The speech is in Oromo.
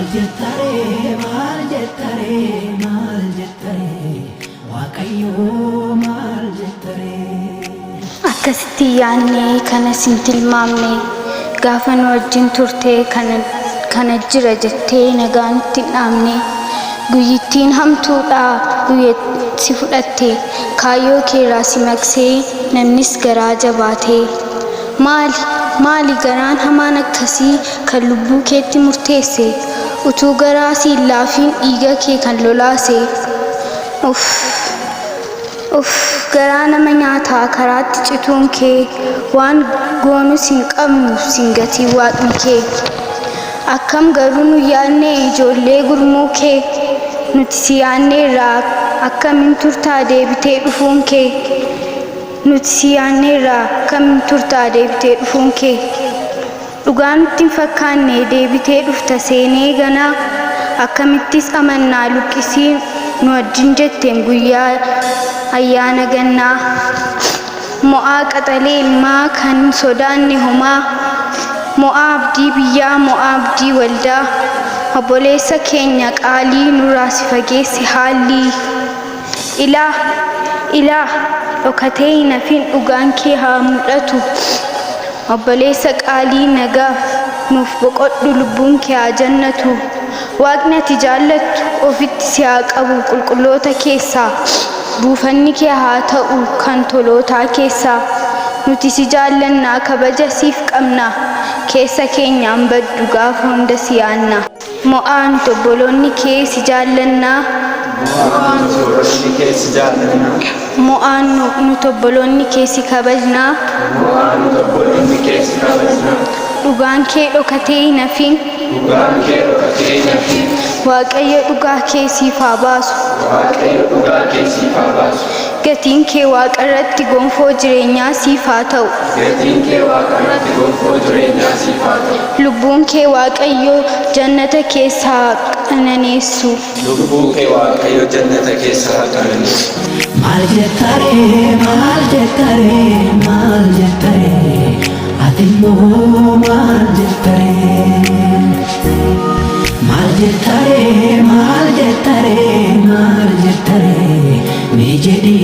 maal jettare waaqayyo maal jettare akkasitti yaanne kana sintilmaamne gaafa nu wajjin turte kana jira jettee nagaan itti dhaamne guyyittiin hamtuudha guyyeetti fudhatte kaayyoo keeraa si maksee namnis garaa jabaate maali garaan hamaan akkasii kan lubbuu keetti murteesse utuu garaa si laafiin dhiiga kee kan lolaase garaa nama nyaataa karaatti cituun kee waan goonus hin qabnu sin gatii waaqni kee akkam garuu nu yaadne ijoollee gurmuu kee nuti si yaadneerraa akkamiin turtaa deebitee dhufuun kee nuti si yaadneerraa akkamiin turtaa deebitee dhufuun kee dhugaa nutti hin fakkaanne deebitee dhufta seenee ganaa akkamittis amannaa luqqisii nu wajjin jetteen guyyaa ayyaana gannaa mo'aa qaxalee ilmaa kan sodaanne homaa mo'aa abdii biyyaa mo'aa abdii waldaa obboleessa keenya qaalii nurraa si fageesse haalli ilaa dhokatee hin hafin dhugaan kee haa mul'atu obboleessa qaalii nagaa nuuf boqodhu lubbuun kee haa jannatu waaqni ati jaallattu ofitti si haa qabu qulqulloota keessaa buufanni kee haa ta'u kan tolootaa keessaa nuti si jaallannaa kabaja siif qabna keessa keenyaan baddu gaafa hunda si yaanna mo'aan obboloonni kee si jaallannaa mo'aan nuti obboloonni kee si kabajnaa dhugaan kee dhokatee hin hafin waaqayyo dhugaa kee siif haa baasu gatiin kee waaqa irratti gonfoo jireenyaa siif haa ta'u lubbuun kee waaqayyo jannata keessa haa qananeessu maal jettare atimmoo maal jettare mee jedhi